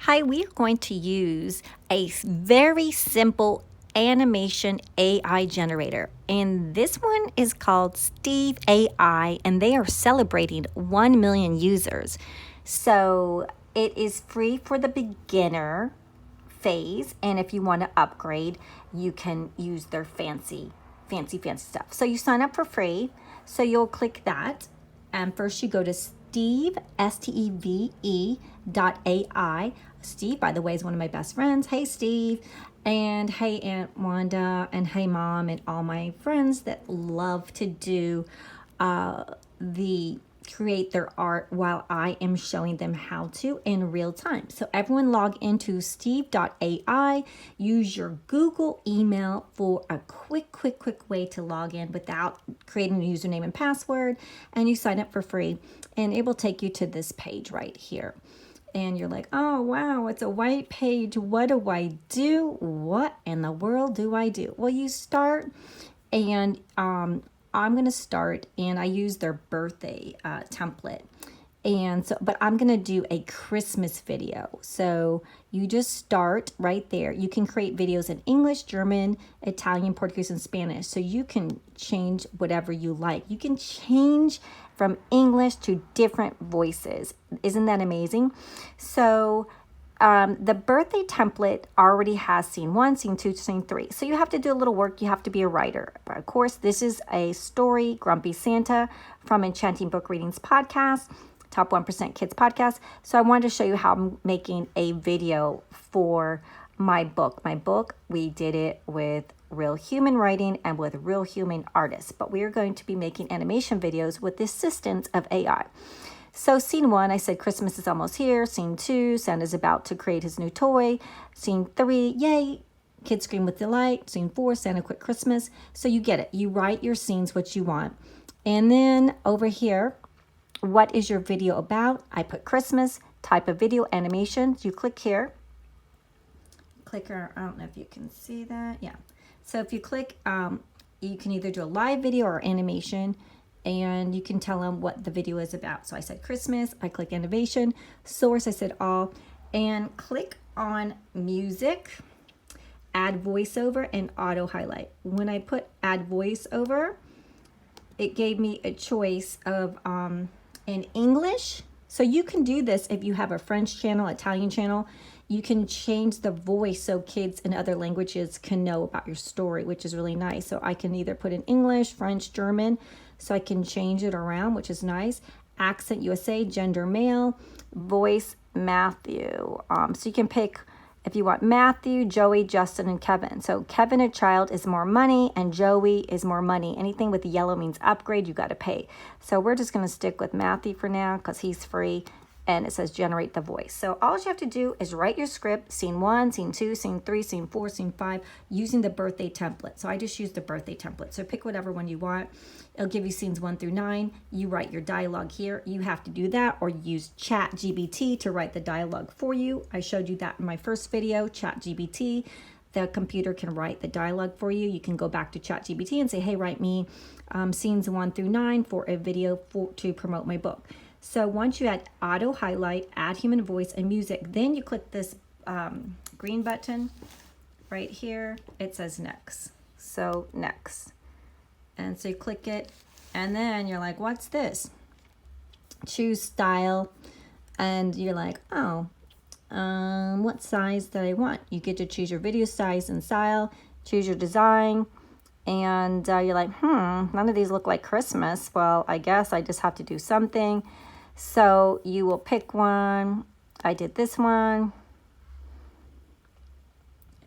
Hi, we are going to use a very simple animation AI generator. And this one is called Steve AI, and they are celebrating 1 million users. So it is free for the beginner phase. And if you want to upgrade, you can use their fancy stuff. So you sign up for free. So you'll click that. And first you go to Steve, STEVE.ai. Steve, by the way, is one of my best friends. Hey, Steve. And hey, Aunt Wanda. And hey, Mom. And all my friends that love to do create their art while I am showing them how to in real time. So everyone log into steve.ai, use your Google email for a quick way to log in without creating a username and password, and you sign up for free, and it will take you to this page right here. And you're like, oh, wow, it's a white page. What do I do? What in the world do I do? Well, you start, and I'm going to start, and I use their birthday template. And so, but I'm going to do a Christmas video. So you just start right there. You can create videos in English, German, Italian, Portuguese, and Spanish. So you can change whatever you like. You can change from English to different voices. Isn't that amazing? So the birthday template already has scene 1, scene 2, scene 3. So you have to do a little work. You have to be a writer. But of course, this is a story, Grumpy Santa, from Enchanting Book Readings podcast, Top 1% Kids podcast. So I wanted to show you how I'm making a video for my book. My book, we did it with real human writing and with real human artists. But we are going to be making animation videos with the assistance of AI. So scene 1, I said Christmas is almost here. Scene 2, Santa's about to create his new toy. Scene 3, yay, kids scream with delight. Scene 4, Santa quit Christmas. So you get it. You write your scenes what you want. And then over here, what is your video about? I put Christmas, type of video, animation. You click here. Clicker, I don't know if you can see that. Yeah. So if you click, you can either do a live video or animation, and you can tell them what the video is about. So I said Christmas, I click animation, source, I said all, and click on music, add voiceover, and auto highlight. When I put add voiceover, it gave me a choice of in English. So you can do this if you have a French channel, Italian channel. You can change the voice so kids in other languages can know about your story, which is really nice. So I can either put in English, French, German, so I can change it around, which is nice. Accent USA, gender male, voice Matthew. So you can pick if you want Matthew, Joey, Justin, and Kevin. So Kevin, a child, is more money, and Joey is more money. Anything with yellow means upgrade, you got to pay. So we're just going to stick with Matthew for now because he's free. And it says generate the voice. So all you have to do is write your script, scene 1, scene 2, scene 3, scene 4, scene 5, using the birthday template. So I just used the birthday template. So pick whatever one you want. It'll give you scenes 1 through 9. You write your dialogue here. You have to do that, or use ChatGBT to write the dialogue for you. I showed you that in my first video, ChatGBT. The computer can write the dialogue for you. You can go back to ChatGBT and say, hey, write me scenes 1 through 9 for a video to promote my book. So once you add auto highlight, add human voice and music, then you click this green button right here. It says next. So next. And so you click it, and then you're like, what's this? Choose style. And you're like, oh, what size that I want? You get to choose your video size and style, choose your design. And you're like, none of these look like Christmas. Well, I guess I just have to do something. So you will pick one. I did this one.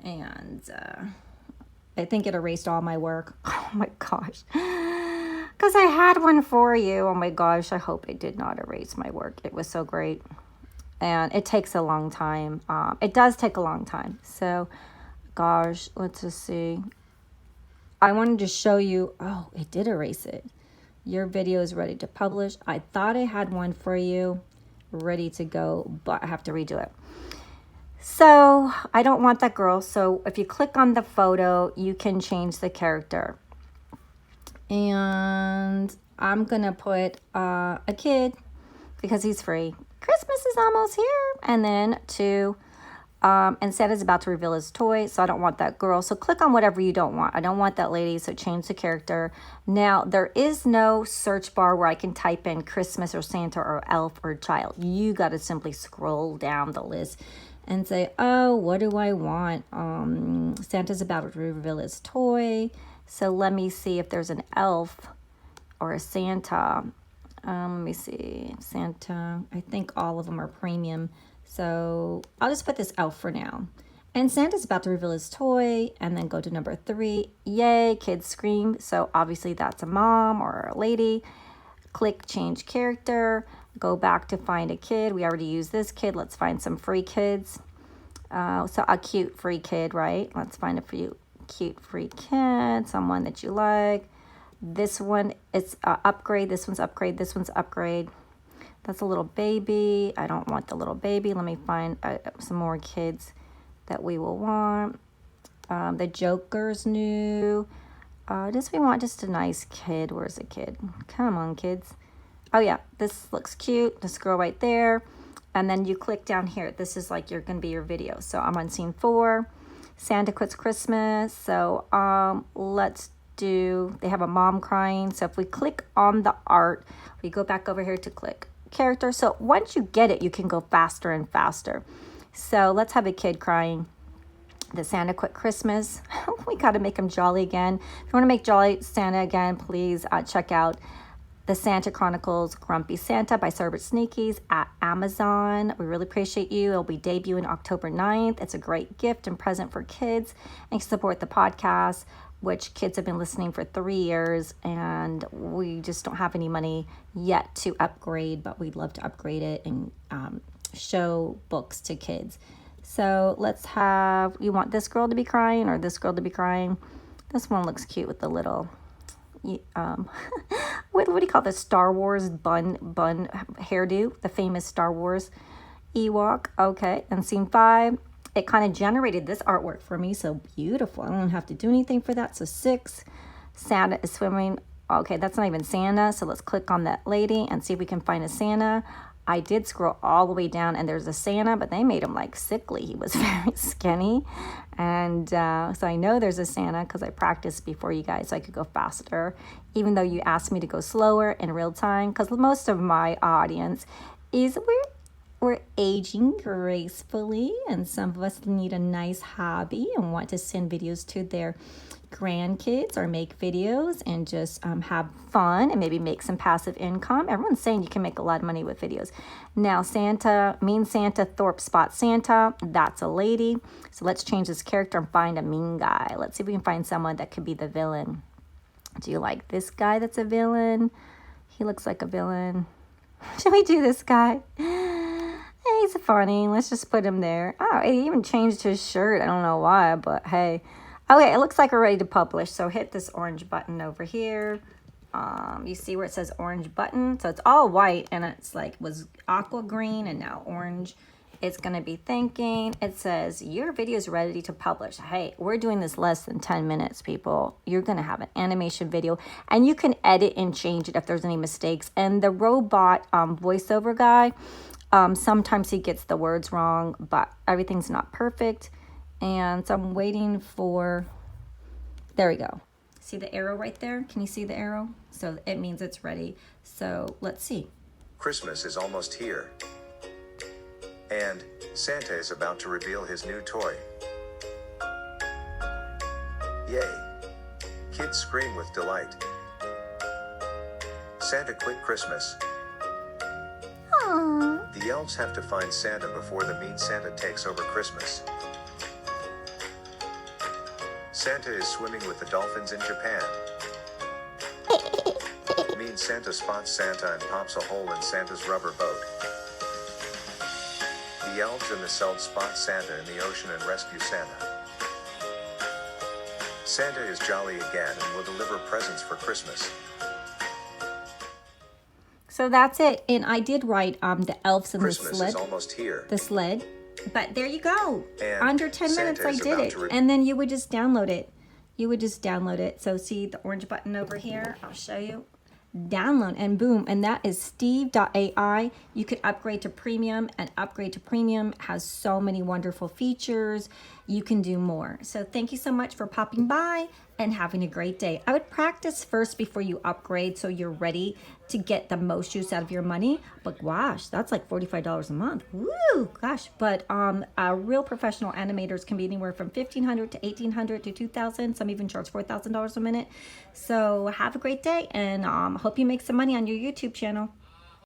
And I think it erased all my work. Oh my gosh. Because I had one for you. Oh my gosh. I hope it did not erase my work. It was so great. And it takes a long time. It does take a long time. So, gosh, let's just see. I wanted to show you. Oh, it did erase it. Your video is ready to publish. I thought I had one for you ready to go, but I have to redo it. So I don't want that girl. So if you click on the photo, you can change the character. And I'm going to put a kid because he's free. Christmas is almost here. And then to And Santa's about to reveal his toy, so I don't want that girl. So click on whatever you don't want. I don't want that lady, so change the character. Now, there is no search bar where I can type in Christmas or Santa or elf or child. You got to simply scroll down the list and say, oh, what do I want? Santa's about to reveal his toy. So let me see if there's an elf or a Santa. Let me see. Santa. I think all of them are premium. So I'll just put this elf for now. And Santa's about to reveal his toy, and then go to number 3. Yay, kids scream. So obviously that's a mom or a lady. Click change character. Go back to find a kid. We already used this kid. Let's find some free kids. So a cute free kid, right? Let's find a few cute free kid. Someone that you like. This one, it's upgrade. This one's upgrade. This one's upgrade. That's a little baby. I don't want the little baby. Let me find some more kids that we will want. The Joker's new. We want just a nice kid. Where's the kid? Come on, kids. Oh, yeah. This looks cute. This girl right there. And then you click down here. This is like going to be your video. So I'm on scene 4. Santa quits Christmas. So let's do, they have a mom crying. So if we click on the art, we go back over here to click character. So once you get it, you can go faster and faster. So let's have a kid crying. The Santa quit Christmas. We got to make him jolly again. If you want to make jolly Santa again, please check out The Santa Chronicles Grumpy Santa by Cerbert Sneakies at Amazon. We really appreciate you. It'll be debuting October 9th. It's a great gift and present for kids and support the podcast, which kids have been listening for 3 years, and we just don't have any money yet to upgrade, but we'd love to upgrade it and show books to kids. So let's have, you want this girl to be crying or this girl to be crying? This one looks cute with the little, what do you call this? Star Wars bun hairdo, the famous Star Wars Ewok. Okay, and scene 5. It kind of generated this artwork for me, so beautiful. I don't have to do anything for that. So 6, Santa is swimming. Okay, that's not even Santa, so let's click on that lady and see if we can find a Santa. I did scroll all the way down, and there's a Santa, but they made him like sickly. He was very skinny, and so I know there's a Santa because I practiced before you guys so I could go faster, even though you asked me to go slower in real time, because most of my audience is we're aging gracefully, and some of us need a nice hobby and want to send videos to their grandkids or make videos and just have fun and maybe make some passive income. Everyone's saying you can make a lot of money with videos. Now Santa, mean Santa, Thorpe Spot Santa, that's a lady. So let's change this character and find a mean guy. Let's see if we can find someone that could be the villain. Do you like this guy that's a villain? He looks like a villain. Should we do this guy? He's funny. Let's just put him there. Oh, he even changed his shirt. I don't know why, but hey. Okay, it looks like we're ready to publish. So hit this orange button over here. You see where it says orange button? So it's all white, and it's like was aqua green and now orange. It's going to be thinking. It says your video is ready to publish. Hey, we're doing this less than 10 minutes, people. You're going to have an animation video, and you can edit and change it if there's any mistakes. And the robot voiceover guy, sometimes he gets the words wrong, but everything's not perfect. And so I'm waiting for, there we go. See the arrow right there? Can you see the arrow? So it means it's ready. So let's see. Christmas is almost here. And Santa is about to reveal his new toy. Yay! Kids scream with delight. Santa quit Christmas. Aww. The elves have to find Santa before the mean Santa takes over Christmas. Santa is swimming with the dolphins in Japan. Mean Santa spots Santa and pops a hole in Santa's rubber boat. The elves in the cell spot Santa in the ocean and rescue Santa. Santa is jolly again and will deliver presents for Christmas. So that's it. And I did write the elves in Christmas the sled. Is almost here. The sled. But there you go. And under 10 minutes I did it. And then you would just download it. So see the orange button over here? I'll show you. download, and boom, and that is steve.ai. You could upgrade to premium, and upgrade to premium has so many wonderful features. You can do more. So thank you so much for popping by and having a great day. I would practice first before you upgrade so you're ready to get the most use out of your money. But gosh, that's like $45 a month. Woo, gosh. But real professional animators can be anywhere from $1,500 to $1,800 to $2,000. Some even charge $4,000 a minute. So have a great day, and hope you make some money on your YouTube channel.